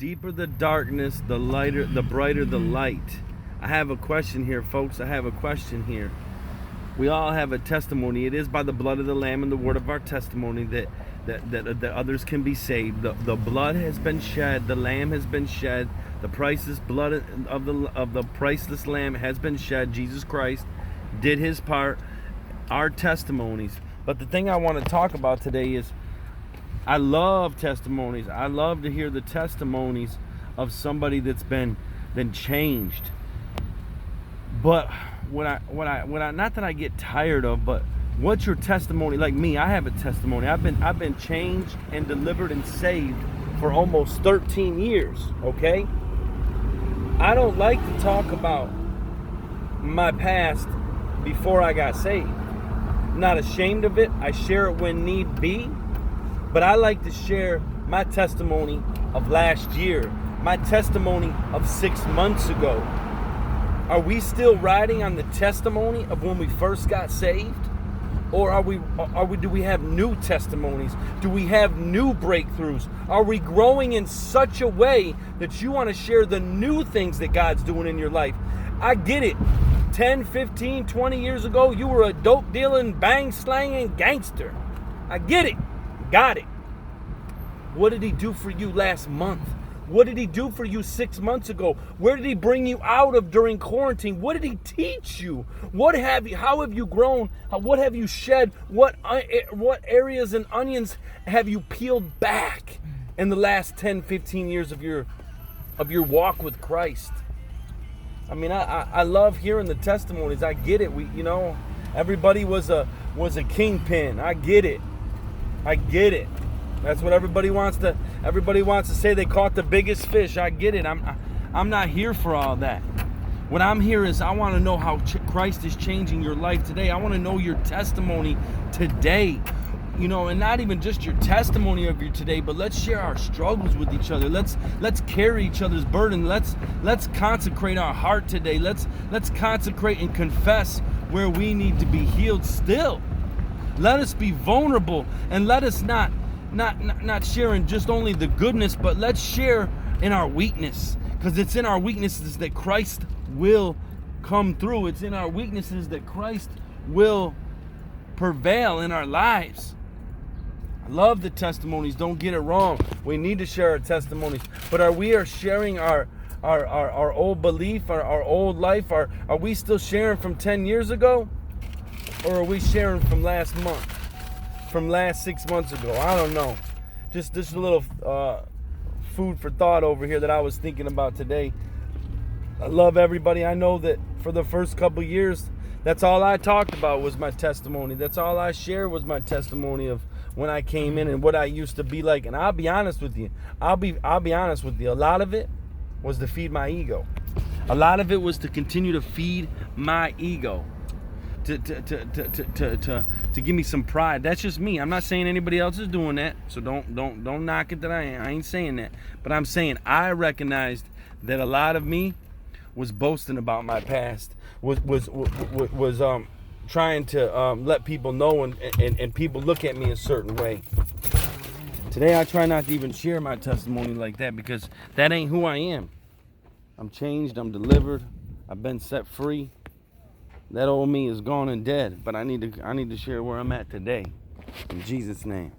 deeper the darkness, the brighter the light. I have a question here, folks. I have a question here. We all have a testimony. It is by the blood of the Lamb and the word of our testimony that others can be saved. The blood has been shed. The Lamb has been shed. The priceless blood of the priceless Lamb has been shed. Jesus Christ did his part. Our testimonies. But the thing I want to talk about today is, I love testimonies. I love to hear the testimonies of somebody that's been changed. But what I not that I get tired of, but what's your testimony? Like me, I have a testimony. I've been changed and delivered and saved for almost 13 years, okay? I don't like to talk about my past before I got saved. I'm not ashamed of it. I share it when need be. But I like to share my testimony of last year, my testimony of 6 months ago. Are we still riding on the testimony of when we first got saved? Or do we have new testimonies? Do we have new breakthroughs? Are we growing in such a way that you want to share the new things that God's doing in your life? I get it. 10, 15, 20 years ago, you were a dope dealing, bang slanging gangster. I get it. Got it. What did he do for you last month? What did he do for you 6 months ago? Where did he bring you out of during quarantine? What did he teach you? How have you grown? What have you shed? What areas and onions have you peeled back in the last 10, 15 years of your walk with Christ? I mean, I love hearing the testimonies. I get it. Everybody was a kingpin. I get it. I get it. That's what everybody wants to say. They caught the biggest fish. I get it. I'm not here for all that. What I'm here is, I want to know how Christ is changing your life today. I want to know your testimony today. And not even just your testimony of your today, but let's share our struggles with each other. Let's carry each other's burden. Let's consecrate our heart today. Let's consecrate and confess where we need to be healed still. Let us be vulnerable, and let us not sharing just only the goodness, but let's share in our weakness, because it's in our weaknesses that Christ will come through. It's in our weaknesses that Christ will prevail in our lives. I love the testimonies. Don't get it wrong. We need to share our testimonies, but are we sharing our old belief, our old life? Are we still sharing from 10 years ago, or are we sharing from last month? From last 6 months ago? I don't know. Just a little food for thought over here that I was thinking about today. I love everybody. I know that for the first couple years, that's all I talked about was my testimony. That's all I shared was my testimony of when I came in and what I used to be like. And I'll be honest with you. I'll be honest with you. A lot of it was to feed my ego. A lot of it was to continue to feed my ego. To give me some pride. That's just me. I'm not saying anybody else is doing that, so don't knock it that I ain't saying that. But I'm saying I recognized that a lot of me was boasting about my past, was trying to let people know and people look at me a certain way. Today I try not to even share my testimony like that, because that ain't who I am. I'm changed, I'm delivered, I've been set free. That old me is gone and dead, but I need to share where I'm at today. In Jesus' name.